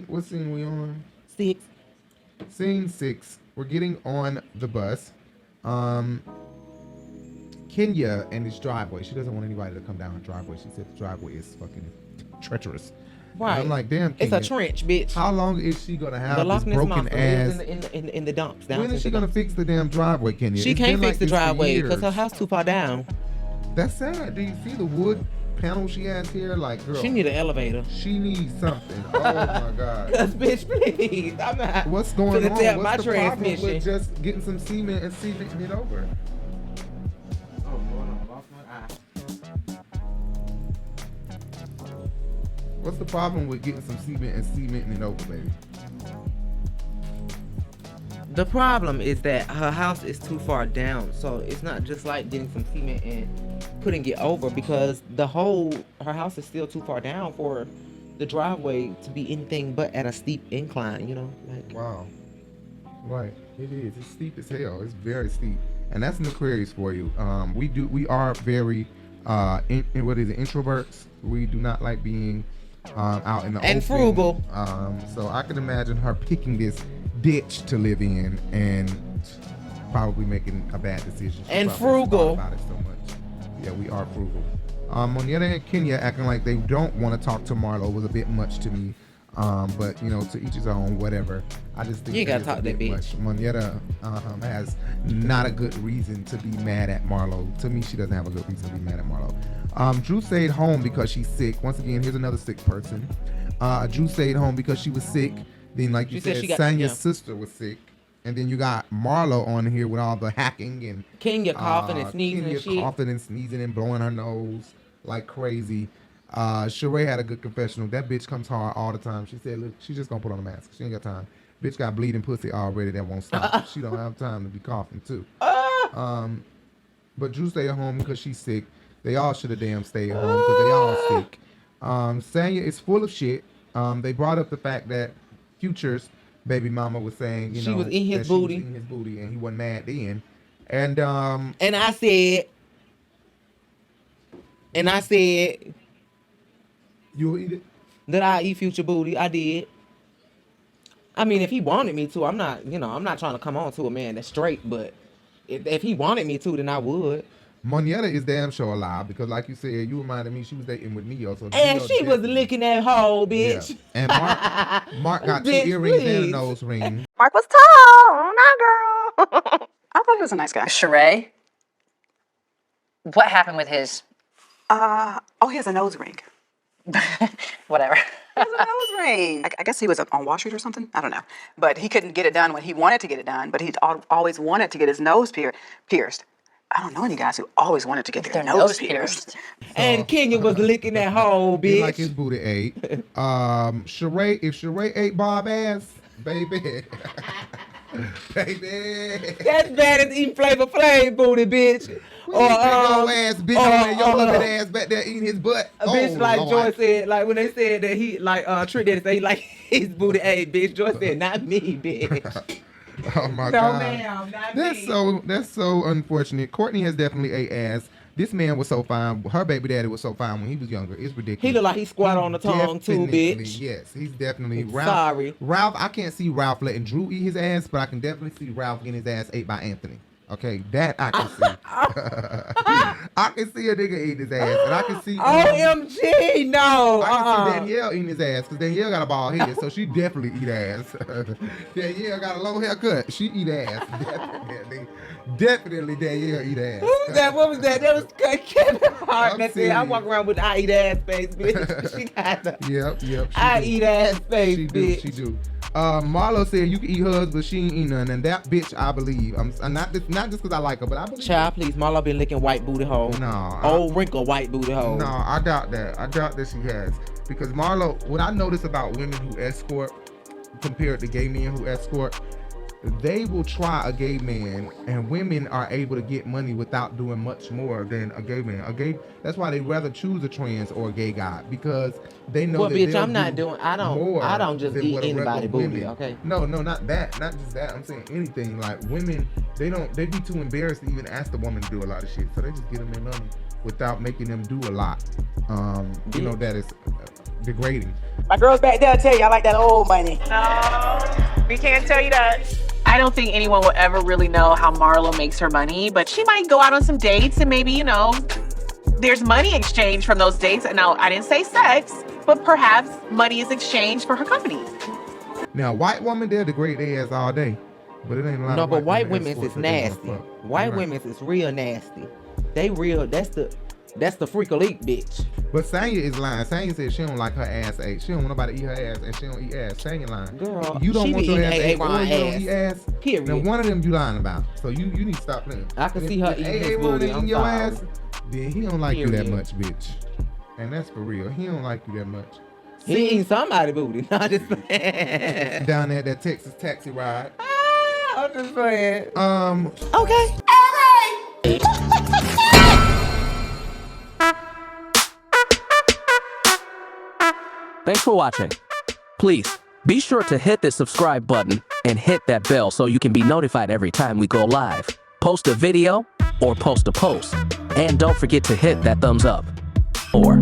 What scene we on? 6. Scene 6. We're getting on the bus. Kenya and this driveway. She doesn't want anybody to come down her driveway. She said the driveway is fucking treacherous. Right. And I'm like, damn, Kenya. It's a trench, bitch. How long is she gonna have the this Loch Ness broken Monster ass? lives in the dumps. When is she gonna fix the damn driveway, Kenya? She It's can't been fix like the this for driveway because her years. house too far down. That's sad. Do you see the wood panel she has here? Like, girl, She need an elevator. she needs something. Oh my god. Cause bitch, please, I'm not. What's going finna on? tell my What's the problem transmission. with just getting some cement and cementing it over? Oh Lord, I lost my eye. What's the problem with getting some cement and cementing it over, baby? The problem is that her house is too far down, so it's not just like getting some cement and putting it over because her house is still too far down for the driveway to be anything but at a steep incline, you know? Like, Wow. Right. It is. It's steep as hell. It's very steep. And that's an Aquarius for you. We are very introverts. We do not like being out in the open. And frugal. So I can imagine her picking this ditch to live in and probably making a bad decision. She And probably frugal. thought about it so much. Yeah, we are frugal. On the other hand, Kenya acting like they don't want to talk to Marlo was a bit much to me. But you know, to each his own, whatever. I just think You ain't gotta that talk is a that bit bitch. much. Monietta has not a good reason to be mad at Marlo. To me, she doesn't have a good reason to be mad at Marlo. Drew stayed home because she's sick. Once again, here's another sick person. Drew stayed home because she was sick. Then, like you said, Sanya's sister was sick. And then you got Marlo on here with all the hacking and Kenya coughing and sneezing Kenya and shit. coughing and sneezing and blowing her nose like crazy. Sheree had a good confessional. That bitch comes hard all the time. She said, look, she's just gonna put on a mask. She ain't got time. Bitch got bleeding pussy already that won't stop. She don't have time to be coughing too. But Drew stayed home because she's sick. They all should have damn stayed home because they all sick. Sanya is full of shit. They brought up the fact that Future's baby mama was saying, She was in his booty. She was in his booty and he wasn't mad then. And I said you'll eat it. that I eat Future booty. I did. I mean, if he wanted me to, I'm not trying to come on to a man that's straight, but if he wanted me to, then I would. Monietta is damn sure alive because, like you said, you reminded me she was dating with Neo. So And Neo she was licking that hole, yeah. bitch. And Mark got two Bitch, earrings and a please. nose ring. Mark was tall, not girl. I thought he was a nice guy. Sheree? What happened with his... Oh, he has a nose ring. Whatever. He has a nose ring. I guess he was on Wall Street or something. I don't know. But he couldn't get it done when he wanted to get it done. But he always wanted to get his nose pierced. I don't know any guys who always wanted to get their nose pierced. And Kenya was licking that hole, He bitch. like his booty ate. Sheree, if Sheree ate Bob ass, baby. Baby. That's bad as eating Flavor Flav booty, bitch. Or big old ass bitch over there, your little ass back there eating his butt. A bitch like Lord. Joy said, like when they said that he like Trick Daddy said he like his booty ate, bitch. Joy said, not me, bitch. Oh my No, god. ma'am, not me. That's so unfortunate. Courtney has definitely ate ass. This man was so fine. Her baby daddy was so fine when he was younger. It's ridiculous. He look like he squat on the tongue too, Definitely, bitch. Yes, he's definitely Ralph. Sorry. Ralph, I can't see Ralph letting Drew eat his ass, but I can definitely see Ralph getting his ass ate by Anthony. Okay, that I can see. I can see a nigga eating his ass, and I can see. OMG, no. I can see Danielle eating his ass because Danielle got a bald head, so she definitely eat ass. Danielle got a low haircut. She eat ass. Definitely Danielle eat ass. Who was that? What was that? That was Kevin Hart. I'm That said, I serious. walk around with I eat ass face, bitch. She got the Yep. She I do. eat ass face, She do. bitch. She do. Marlo said you can eat hers, but she ain't eat none, and that bitch I believe. I'm not just because I like her, but I believe. Child, please. Marlo been licking white booty hole. No. Old wrinkle white booty hole. No, I doubt that. I doubt that she has. Because Marlo, what I notice about women who escort compared to gay men who escort, they will try a gay man, and women are able to get money without doing much more than a gay man. That's why they rather choose a trans or a gay guy, because they know Well, that bitch, they'll I'm not do doing. I more don't just than eat what a regular anybody booty. women- Okay. No, not that. Not just that. I'm saying anything. Like women, they be too embarrassed to even ask the woman to do a lot of shit, so they just get them their money without making them do a lot. You know, that is degrading. My girls back there tell you I like that old money. No, we can't tell you that. I don't think anyone will ever really know how Marlo makes her money, but she might go out on some dates and maybe, there's money exchanged from those dates. And now, I didn't say sex, but perhaps money is exchanged for her company. Now, white woman, they'll degrade their ass all day, but it ain't a lot No, of but white women women's escorts is that they wanna nasty. fuck. White You're right. women's is real nasty. They real. That's the freak elite bitch. But Sanya is lying. Sanya said she don't like her ass ate. She don't want nobody to eat her ass, and she don't eat ass. Sanya lying. Girl, You don't she want be your eating ass ate, AA or you don't ass. eat ass. Period. Now one of them you lying about. So you need to stop playing. I can see her If eating his AA one booty. eating I'm your sorry. ass, then he don't like you that Period. much, bitch. And that's for real. He don't like you that much. He eating somebody booty. Not just saying. Down there at that Texas taxi ride. I'm just saying. Okay. Thanks for watching. Please, be sure to hit the subscribe button and hit that bell so you can be notified every time we go live, post a video, or post a post. And don't forget to hit that thumbs up. Or